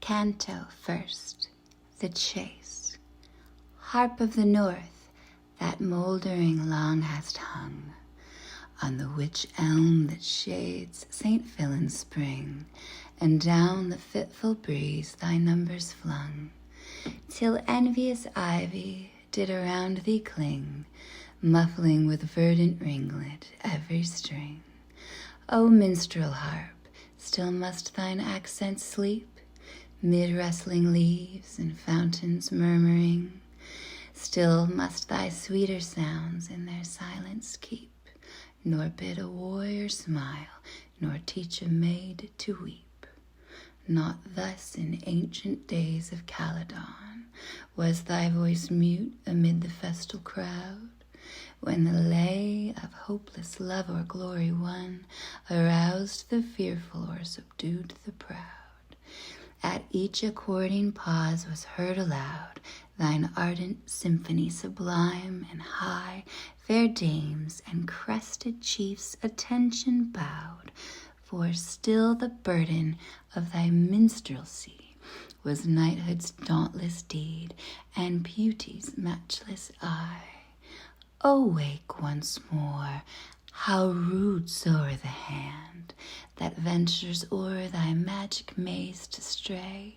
Canto first, the chase. Harp of the north, that mouldering long hast hung on the wych elm that shades St. Fillan's spring, and down the fitful breeze thy numbers flung, till envious ivy did around thee cling, muffling with verdant ringlet every string. O minstrel harp, still must thine accents sleep, mid rustling leaves and fountains murmuring? Still must thy sweeter sounds in their silence keep, nor bid a warrior smile, nor teach a maid to weep. Not thus in ancient days of Caledon was thy voice mute amid the festal crowd, when the lay of hopeless love or glory won aroused the fearful or subdued the proud. At each according pause was heard aloud thine ardent symphony sublime and high, fair dames and crested chiefs attention bowed, for still the burden of thy minstrelsy was knighthood's dauntless deed and beauty's matchless eye. O wake once more, how rude soe'er the hand that ventures o'er thy magic maze to stray.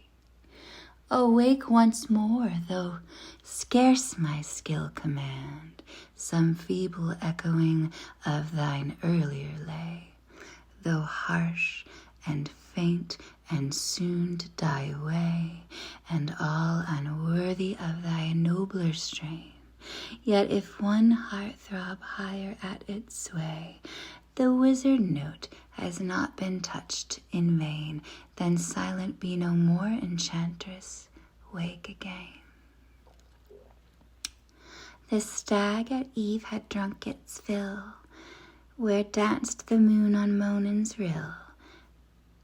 Awake once more, though scarce my skill command some feeble echoing of thine earlier lay, though harsh and faint and soon to die away, and all unworthy of thy nobler strain. Yet if one heart throb higher at its sway, the wizard note has not been touched in vain, then silent be no more, enchantress, wake again. The stag at eve had drunk its fill, where danced the moon on Monan's rill,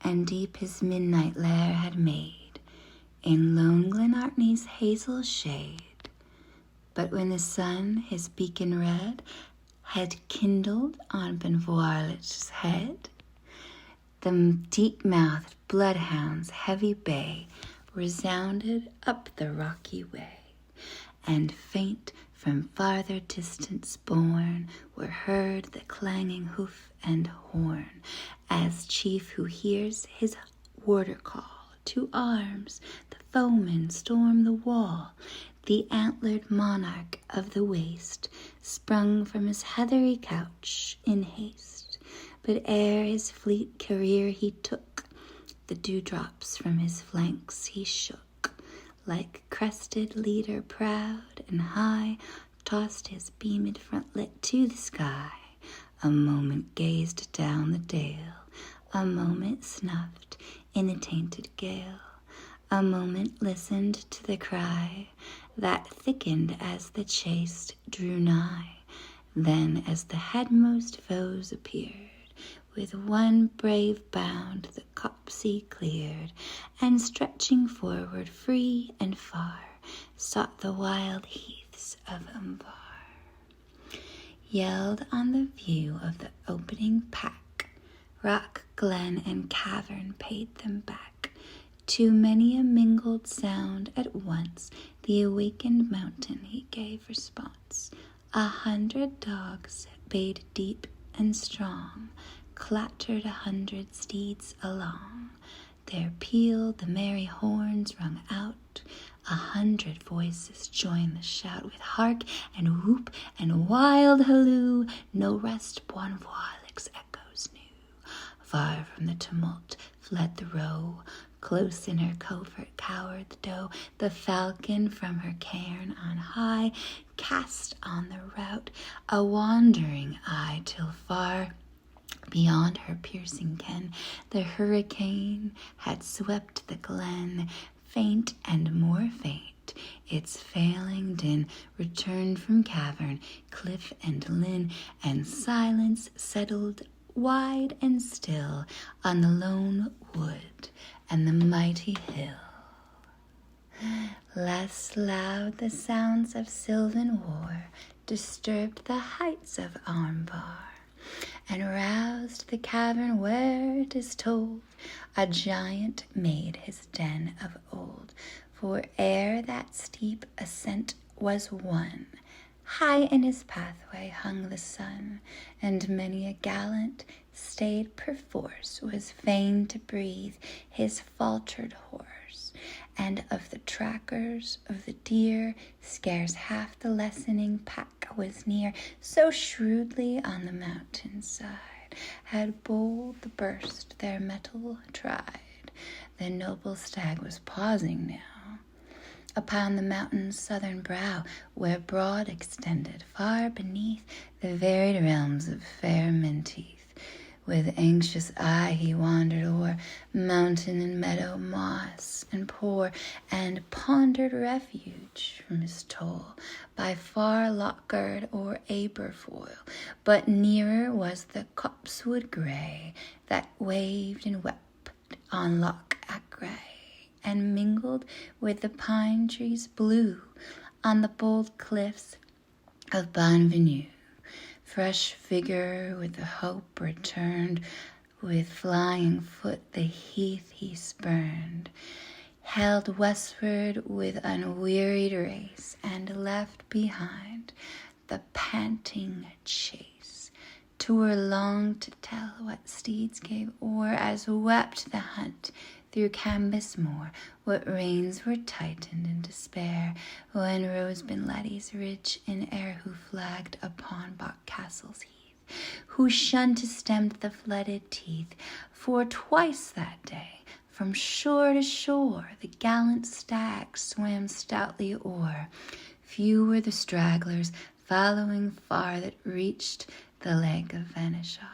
and deep his midnight lair had made in lone Glenartney's hazel shade. But when the sun his beacon red had kindled on Benvoirlich's head, the deep-mouthed bloodhound's heavy bay resounded up the rocky way, and faint from farther distance borne were heard the clanging hoof and horn, as chief who hears his warder call to arms, the foemen storm the wall. The antlered monarch of the waste sprung from his heathery couch in haste, but ere his fleet career he took, the dewdrops from his flanks he shook. Like crested leader proud and high, tossed his beamed frontlet to the sky, a moment gazed down the dale, a moment snuffed in the tainted gale, a moment listened to the cry that thickened as the chase drew nigh. Then as the headmost foes appeared, with one brave bound the copse he cleared, and stretching forward free and far, sought the wild heaths of Umbar. Yelled on the view of the opening pack, rock, glen, and cavern paid them back. To many a mingled sound at once the awakened mountain he gave response. 100 dogs bayed deep and strong, clattered 100 steeds along. There pealed the merry horns rung out, 100 voices joined the shout, with hark and whoop and wild halloo, no rest Bonvoirlich's echoes knew. Far from the tumult fled the roe, close in her covert cowered the doe. The falcon from her cairn on high cast on the rout a wandering eye, till far beyond her piercing ken the hurricane had swept the glen. Faint and more faint, its failing din returned from cavern, cliff, and linn, and silence settled wide and still on the lone wood and the mighty hill. Less loud the sounds of sylvan war disturbed the heights of Armbar, and roused the cavern where, 'tis told, A giant made his den of old, for ere that steep ascent was won, high in his pathway hung the sun, and many a gallant stayed perforce was fain to breathe his faltered horse. And of the trackers of the deer, scarce half the lessening pack was near, so shrewdly on the mountain side had bold the burst their mettle tried. The noble stag was pausing now upon the mountain's southern brow, where broad extended far beneath the varied realms of fair Menteith. With anxious eye he wandered o'er mountain and meadow, moss and poor, and pondered refuge from his toll by far Lochgard or Aberfoyle. But nearer was the copsewood grey that waved and wept on Loch Acray, and mingled with the pine trees blue on the bold cliffs of Bonvenue. Fresh vigor with the hope returned, with flying foot the heath he spurned, held westward with unwearied race, and left behind the panting chase. 'Twere long to tell what steeds gave o'er, as wept the hunt through Cambus moor, what reins were tightened in despair, when rose Benletty's ridge in air, who flagged upon Bockcastle's heath, who shunned to stem the flooded teeth. For twice that day, from shore to shore, the gallant stag swam stoutly o'er. Few were the stragglers following far that reached the lake of Vanishar.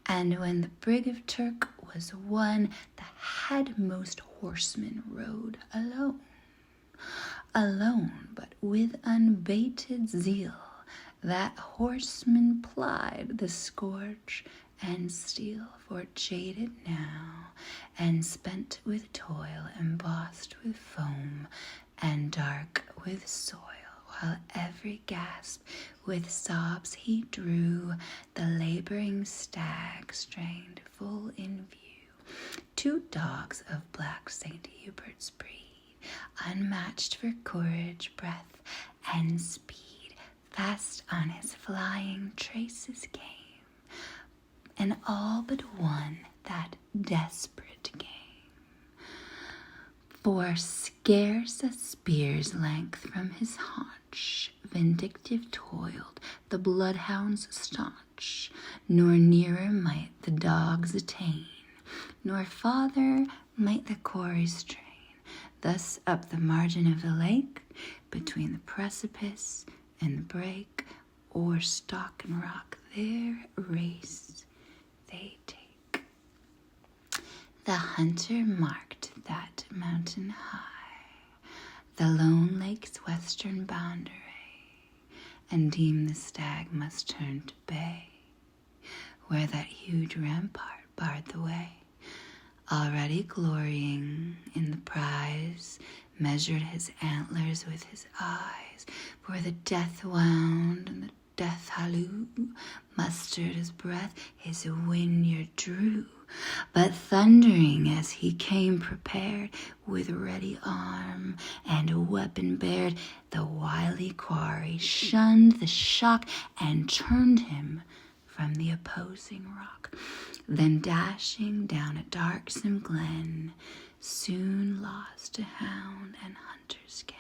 And when the brig of Turk was won, the headmost horseman rode alone. Alone, but with unbated zeal, that horseman plied the scourge and steel, for jaded now, and spent with toil, embossed with foam, and dark with soil, while every gasp with sobs he drew, the laboring stag strained full in view. 2 dogs of black St. Hubert's breed, unmatched for courage, breath, and speed, fast on his flying traces came, and all but one that desperate game. For scarce a spear's length from his haunch, vindictive toiled the bloodhounds staunch, nor nearer might the dogs attain, nor farther might the quarries train. Thus up the margin of the lake, between the precipice and the brake, o'er stock and rock their race they take. The hunter marked that mountain high, the lone lake's western boundary, and deemed the stag must turn to bay, where that huge rampart barred the way. Already glorying in the prize, measured his antlers with his eyes, for the death wound and the death halloo, mustered his breath, his whinyard drew. But thundering as he came prepared, with ready arm and weapon bared, the wily quarry shunned the shock and turned him from the opposing rock. Then dashing down a darksome glen, soon lost to hound and hunter's ken.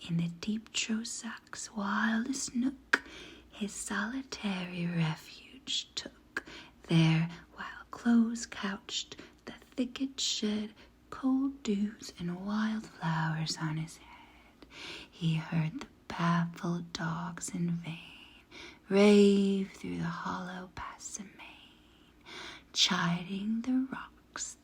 In the deep Trossach's wildest nook, his solitary refuge took. There, while close couched, the thicket shed cold dews and wild flowers on his head. He heard the baffled dogs in vain rave through the hollow pass amain, chiding the rocks